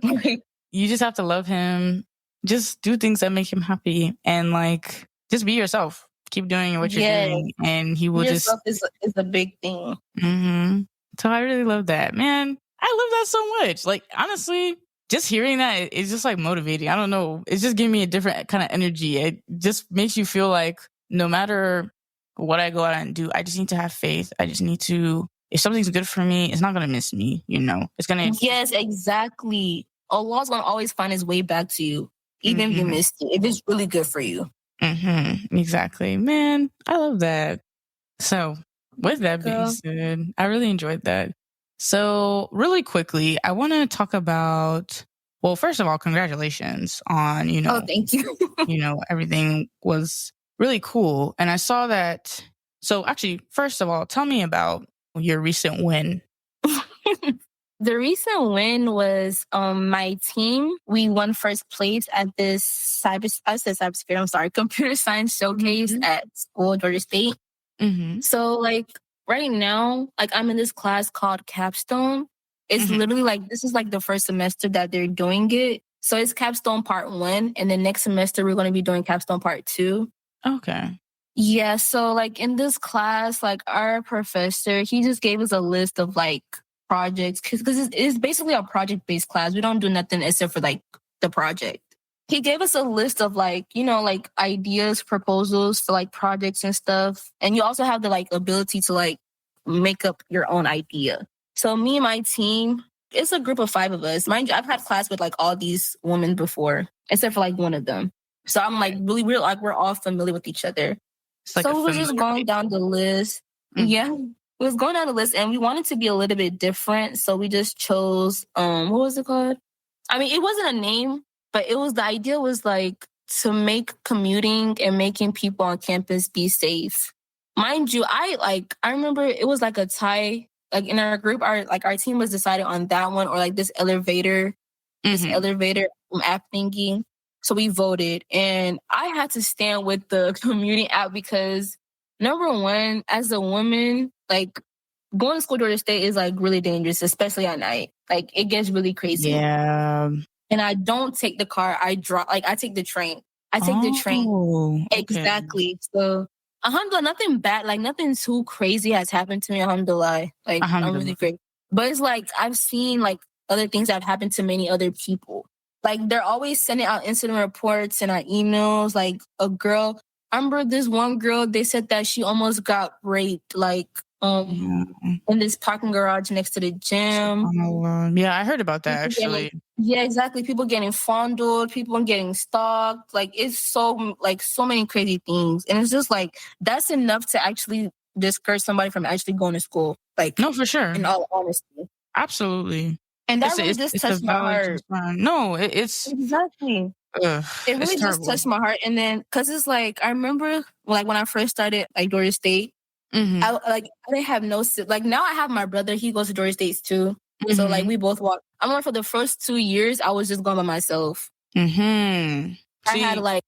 nothing, You just have to love him. Just do things that make him happy and like, just be yourself. Keep doing what you're Yeah, doing and he will just. yourself is a big thing. Mm-hmm. So I really love that, man. I love that so much. Like honestly, just hearing that it's just like motivating. I don't know. It's just giving me a different kind of energy. It just makes you feel like no matter what I go out and do, I just need to have faith. I just need to. If something's good for me, it's not gonna miss me. It's gonna. Yes, exactly. Allah's gonna always find his way back to you, even if you missed it. If it's really good for you. Mm-hmm. Exactly, man. I love that. So, with that being said, I really enjoyed that. So, really quickly, I want to talk about. Well, first of all, congratulations on Oh, thank you. Everything was really cool, and I saw that. So, actually, first of all, tell me about your recent win. The recent win was my team. We won first place at this computer science showcase at school, Georgia State. Mm-hmm. So like right now, like I'm in this class called Capstone. It's literally like, this is like the first semester that they're doing it. So it's Capstone Part 1. And then next semester, we're going to be doing Capstone Part 2. Okay. Yeah. So like in this class, like our professor, he just gave us a list of like projects because it's basically a project-based class. We don't do nothing except for like the project. He gave us a list of like, like ideas, proposals for like projects and stuff. And you also have the like ability to like make up your own idea. So me and my team, it's a group of 5 of us. Mind you, I've had class with like all these women before, except for like one of them. So I'm like really, really like we're all familiar with each other. Like so we was just going down the list. Yeah. We was going down the list and we wanted to be a little bit different. So we just chose, what was it called? I mean, it wasn't a name, but the idea was like to make commuting and making people on campus be safe. Mind you, I remember it was like a tie, like in our group, our team was decided on that one or like this elevator app thingy. So we voted and I had to stand with the commuting app because number one, as a woman, like going to school Georgia State is like really dangerous, especially at night. Like it gets really crazy. Yeah. And I don't take the car. I take the train. I take the train. Okay. Exactly. So alhamdulillah, nothing bad, like nothing too crazy has happened to me, alhamdulillah. Like I'm really great. But it's like I've seen like other things that have happened to many other people. Like they're always sending out incident reports and our emails. Like a girl, I remember this one girl, they said that she almost got raped, like in this parking garage next to the gym. Yeah, I heard about that actually. Yeah, exactly. People getting fondled, people getting stalked. Like it's so many crazy things. And it's just like that's enough to actually discourage somebody from actually going to school. Like no, for sure. In all honesty. Absolutely. And that really just touched my heart. No, it's exactly. It really just touched my heart. And then because it's like I remember like when I first started like Georgia State, I didn't have no like now I have my brother, he goes to Georgia State too. So like we both walk. I remember for the first 2 years I was just going by myself. I had like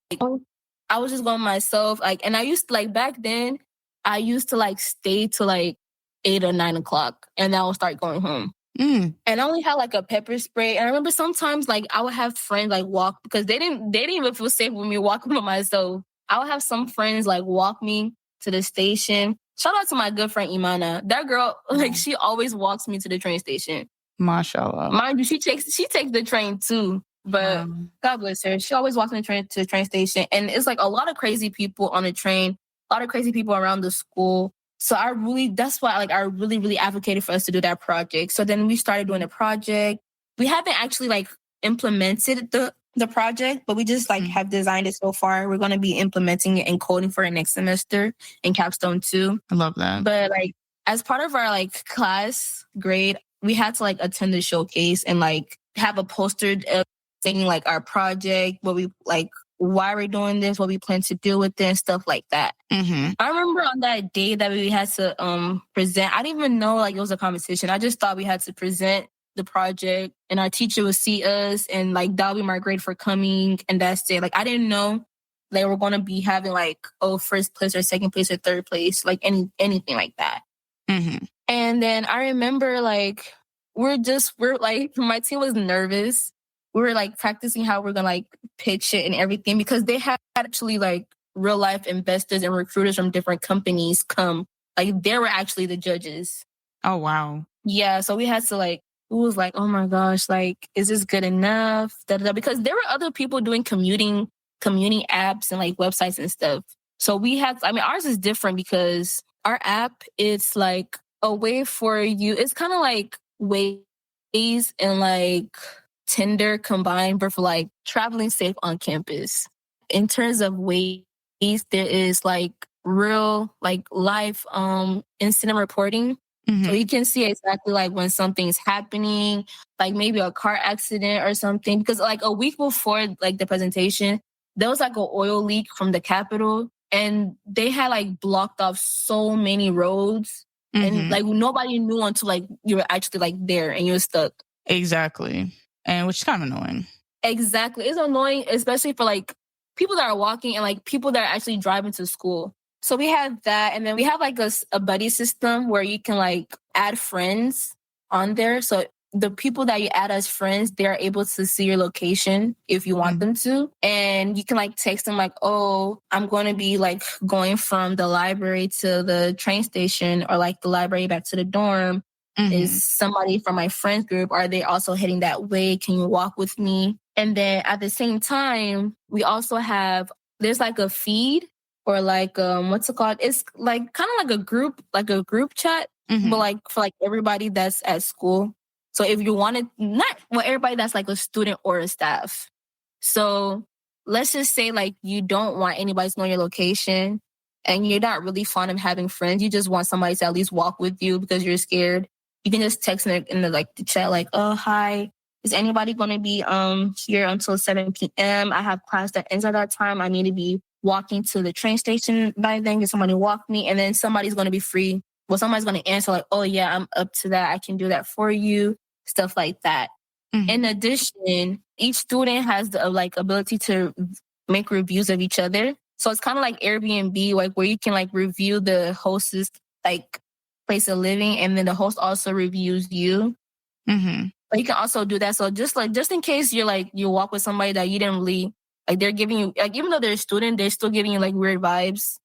I was just going by myself. Like and I used to like back then I used to like stay till like 8 or 9 o'clock and then I would start going home. And I only had like a pepper spray. And I remember sometimes like I would have friends like walk because they didn't even feel safe with me walking by myself. I would have some friends like walk me to the station. Shout out to my good friend Imana. That girl, like she always walks me to the train station. Mashallah. Mind you, she takes the train too. But God bless her. She always walks to the train station. And it's like a lot of crazy people on the train, a lot of crazy people around the school. So that's why like I really, really advocated for us to do that project. So then we started doing a project. We haven't actually like implemented the the project, but we just like have designed it so far. We're going to be implementing it and coding for it next semester in capstone 2. I love that. But like as part of our like class grade, we had to like attend the showcase and like have a poster saying like our project, what we like, why we're doing this, what we plan to do with it, and stuff like that. Mm-hmm. I remember on that day that we had to present, I didn't even know like it was a competition. I just thought we had to present the project and our teacher would see us and like that'll be my grade for coming and that's it. Like I didn't know they were going to be having like, first place or second place or third place, like anything like that. Mm-hmm. And then I remember like we're like, my team was nervous. We were like practicing how we're going to like pitch it and everything because they had actually like real life investors and recruiters from different companies come. Like they were actually the judges. Oh, wow. Yeah. So we had to like, it was like, oh my gosh, like, is this good enough? Because there were other people doing community apps and like websites and stuff. So ours is different because our app, it's like a way for you. It's kind of like Waze and like Tinder combined, but for like traveling safe on campus. In terms of Waze, there is like real like live incident reporting. Mm-hmm. So you can see exactly like when something's happening, like maybe a car accident or something. Because like a week before like the presentation, there was like an oil leak from the Capitol and they had like blocked off so many roads and like nobody knew until like you were actually like there and you were stuck. Exactly. And which is kind of annoying. Exactly. It's annoying, especially for like people that are walking and like people that are actually driving to school. So we have that. And then we have like a buddy system where you can like add friends on there. So the people that you add as friends, they're able to see your location if you want them to. And you can like text them like, oh, I'm going to be like going from the library to the train station or like the library back to the dorm. Is somebody from my friends group? Are they also heading that way? Can you walk with me? And then at the same time, we also there's like a feed or like, what's it called? It's like kind of like a group chat, but like for like everybody that's at school. So if you wanted, not everybody that's like a student or a staff. So let's just say like you don't want anybody to know your location and you're not really fond of having friends. You just want somebody to at least walk with you because you're scared. You can just text in the chat like, oh, hi, is anybody going to be here until 7 p.m.? I have class that ends at that time. I need to be walking to the train station by then. Can somebody walk me? And then somebody's going to be free. Well, somebody's going to answer like, oh, yeah, I'm up to that. I can do that for you. Stuff like that. In addition, each student has the ability to make reviews of each other. So it's kind of like Airbnb, like where you can like review the host's like place of living, and then the host also reviews you. But you can also do that. So just in case you walk with somebody that you didn't really like, they're giving you like, even though they're a student, they're still giving you like weird vibes.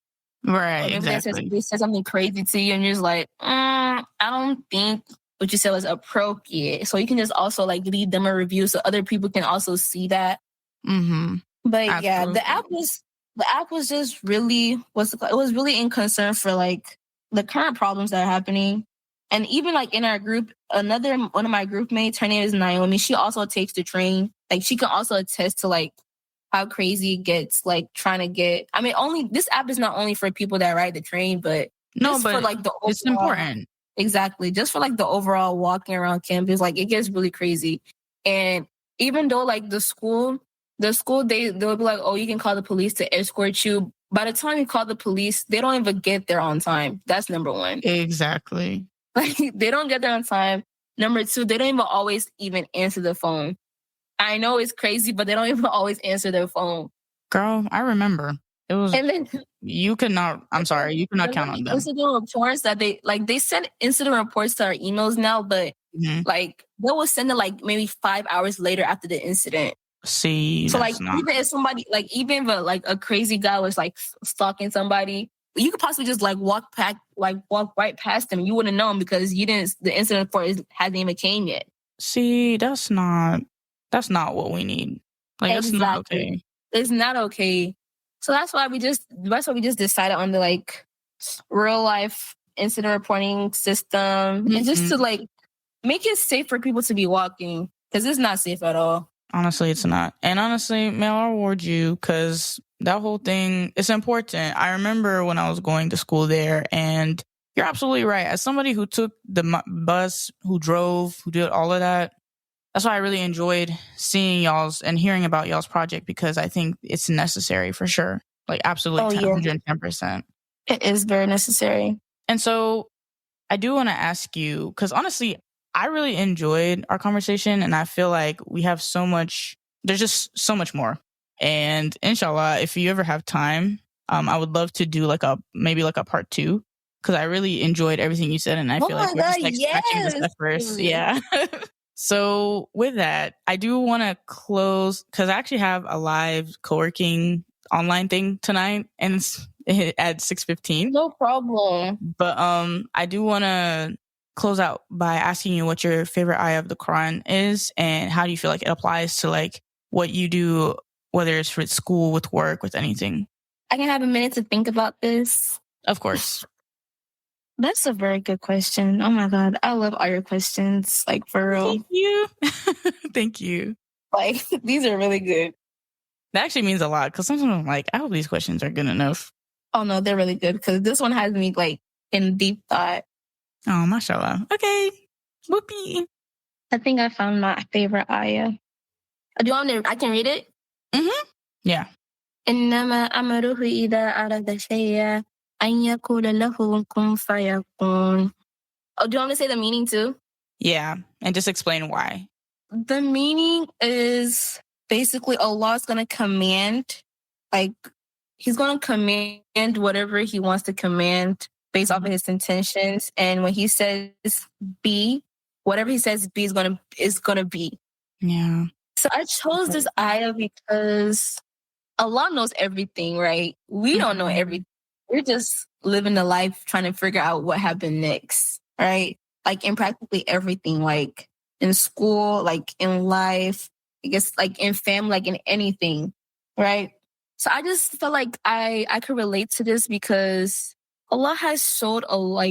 Right. Or maybe exactly. they said something crazy to you, and you're just like, I don't think what you said was appropriate. So you can just also like leave them a review so other people can also see that. But Absolutely. yeah, the app was just really it was really in concern for like the current problems that are happening. And even like in our group, one of my group mates, her name is Naomi. She also takes the train. Like she can also attest to like how crazy it gets, like trying to get. I mean, this app is not only for people that ride the train, but for like the overall, it's important. Exactly, just for like the overall walking around campus, like it gets really crazy. And even though like the school they'll be like, oh, you can call the police to escort you. By the time you call the police, they don't even get there on time. That's number one. Exactly. Like they don't get there on time. Number two, they don't even always even answer the phone. I know it's crazy, but they don't even always answer their phone. Girl, I remember. It was, and then you cannot count on them. Incident reports that they send incident reports to our emails now, but like they will send it like maybe 5 hours later after the incident. See, so like even if somebody even if like a crazy guy was like stalking somebody, you could possibly just like walk right past them. You wouldn't know him because the incident report hasn't even came yet. See, that's not what we need. Like That's not okay. It's not okay. So that's why we just decided on the like real life incident reporting system and just to like make it safe for people to be walking, because it's not safe at all. Honestly, it's not. And honestly, man, I'll reward you because that whole thing is important. I remember when I was going to school there, and you're absolutely right. As somebody who took the bus, who drove, who did all of that, that's why I really enjoyed seeing y'all's and hearing about y'all's project, because I think it's necessary for sure. Like, absolutely 110%. It is very necessary. And so I do want to ask you, because honestly, I really enjoyed our conversation, and I feel like we have so much, there's just so much more. And inshallah, if you ever have time, I would love to do maybe a part 2, because I really enjoyed everything you said, and I feel like we're just scratching the surface. Yeah. So with that, I do want to close, because I actually have a live co-working online thing tonight, and it's at 6:15. No problem. But I do want to close out by asking you what your favorite ayah of the Quran is, and how do you feel like it applies to like what you do, whether it's for school, with work, with anything. I can have a minute to think about this. Of course. That's a very good question. Oh my God. I love all your questions. Like, for real. Thank you. Thank you. Like, these are really good. That actually means a lot, because sometimes I'm like, I hope these questions are good enough. Oh no, they're really good, because this one has me like in deep thought. Oh, mashallah. Okay. Whoopee. I think I found my favorite ayah. Do you want me to, I can read it? Mm-hmm. Yeah. إنما أمره إذا أراد شيئا أن يقول له كن فيكون. Oh, do you want me to say the meaning too? Yeah, and just explain why. The meaning is basically Allah's going to command, like, He's going to command whatever He wants to command based off of His intentions. And when He says be, whatever He says be is gonna be. Yeah. So I chose this ayah because Allah knows everything, right? We don't know everything. We're just living the life trying to figure out what happened next, right? Like in practically everything, like in school, like in life, I guess like in family, like in anything, right? So I just felt like I could relate to this because Allah has showed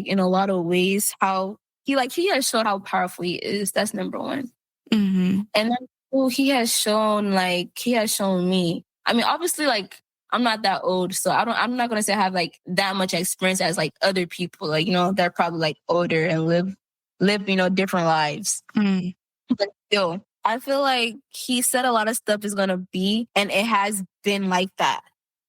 in a lot of ways how He has showed how powerful He is. That's number one. Mm-hmm. And then He has shown me. I mean, obviously, like, I'm not that old, so I'm not gonna say I have like that much experience as like other people, like, you know, they're probably like older and live, you know, different lives. Mm. But still, I feel like He said a lot of stuff is gonna be, and it has been like that.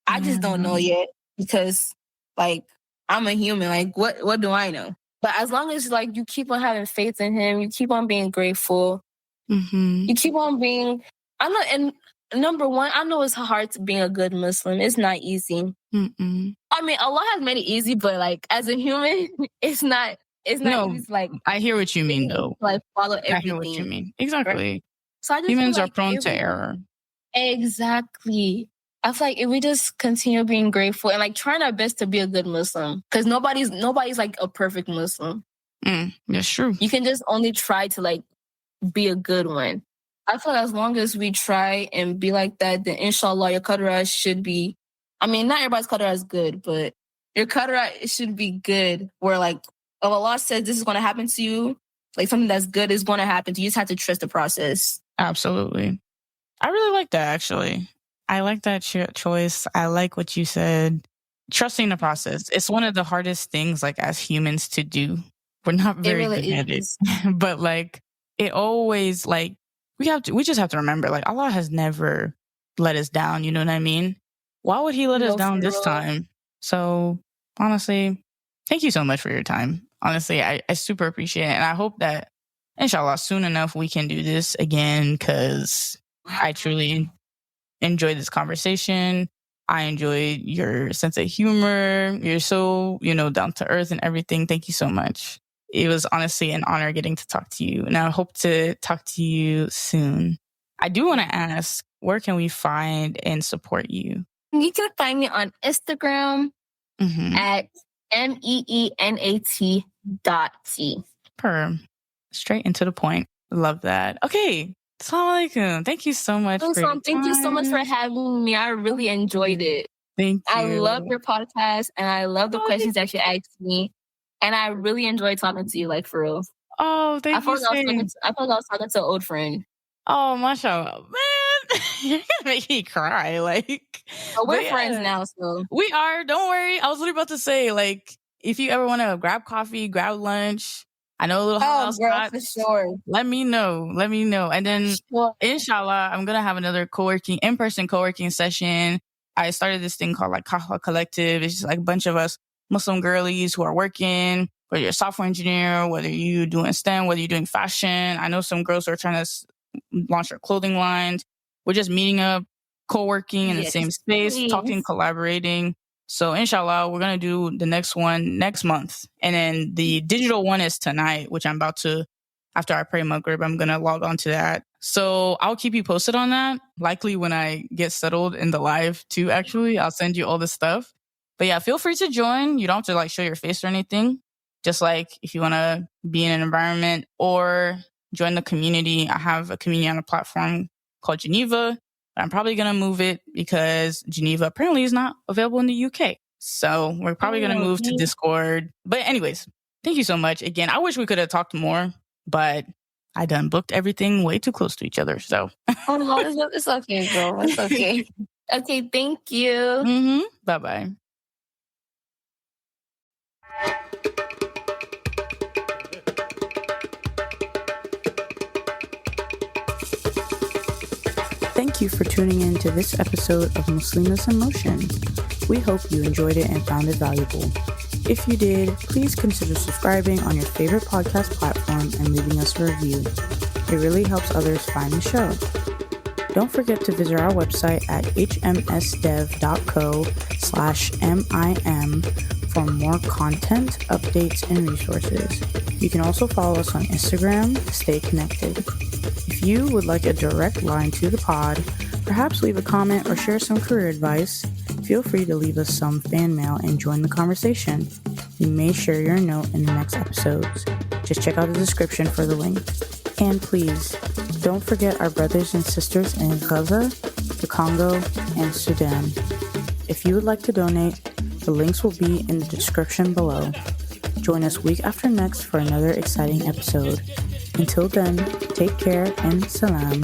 I just don't know yet, because like I'm a human. Like, what do I know? But as long as like you keep on having faith in Him, you keep on being grateful, you keep on being. And number one, I know it's hard to being a good Muslim. It's not easy. Mm-mm. I mean, Allah has made it easy, but like as a human, it's not easy. Like, I hear what you mean, though. Like, follow everything. I hear what you mean. Exactly. Right? So I just humans are prone to error. Exactly. I feel like if we just continue being grateful and like trying our best to be a good Muslim, because nobody's like a perfect Muslim. That's true. You can just only try to like be a good one. I feel like as long as we try and be like that, then inshallah your qadra should be, I mean, not everybody's qadra is good, but your qadra should be good, where like if Allah says this is going to happen to you, like something that's good is going to happen to you. You just have to trust the process. Absolutely. I really like that, actually. I like that choice. I like what you said. Trusting the process. It's one of the hardest things, like, as humans to do. We're not very good at it. But like, it always, like, we just have to remember, like, Allah has never let us down. You know what I mean? Why would He let us down this time? So honestly, thank you so much for your time. Honestly, I super appreciate it. And I hope that, inshallah, soon enough we can do this again, because I truly enjoyed this conversation. I enjoyed your sense of humor. You're so, down to earth and everything. Thank you so much. It was honestly an honor getting to talk to you, and I hope to talk to you soon. I do want to ask, where can we find and support you? You can find me on Instagram at MEENAT.T. Straight into the point. Love that. Okay. Assalamu alaikum. Thank you so much for your time. Thank you so much for having me. I really enjoyed it. Thank you. I love your podcast, and I love the questions that you asked me. And I really enjoyed talking to you, like, for real. Oh, thank you. I felt like I was talking to an old friend. Oh, mashallah. Man, you're gonna make me cry. Like, But we're but friends yeah, now, so we are. Don't worry. I was literally about to say, like, if you ever want to grab coffee, grab lunch, I know a little hot girl, outside. for sure. Let me know. Let me know. And then, Sure. inshallah, I'm gonna have another in-person co-working session. I started this thing called like Kahwa Collective. It's just like a bunch of us Muslim girlies who are working, whether you're a software engineer, whether you're doing STEM, whether you're doing fashion. I know some girls who are trying to launch their clothing lines. We're just meeting up, co-working in the Yes, same space, talking, please. collaborating. So inshallah, we're going to do the next one next month. And then the digital one is tonight, which I'm about to, after I pray Maghrib, I'm going to log on to that. So I'll keep you posted on that. Likely when I get settled in the live too, actually, I'll send you all the stuff. But yeah, feel free to join. You don't have to like show your face or anything. Just like if you want to be in an environment or join the community. I have a community on a platform called Geneva. I'm probably going to move it because Geneva apparently is not available in the UK. So we're probably going to move to Discord. But anyways, thank you so much. Again, I wish we could have talked more, but I done booked everything way too close to each other. So Oh no, it's okay, girl. It's okay. Okay, thank you. Mm-hmm. Bye-bye. Thank you for tuning in to this episode of Muslimas in Motion. We hope you enjoyed it and found it valuable. If you did, please consider subscribing on your favorite podcast platform and leaving us a review. It really helps others find the show. Don't forget to visit our website at hmsdev.co/MIM for more content, updates, and resources. You can also follow us on Instagram to stay connected. If you would like a direct line to the pod, perhaps leave a comment or share some career advice, feel free to leave us some fan mail and join the conversation. We may share your note in the next episodes. Just check out the description for the link. And please, don't forget our brothers and sisters in Gaza, the Congo, and Sudan. If you would like to donate, the links will be in the description below. Join us week after next for another exciting episode. Until then, take care and salam.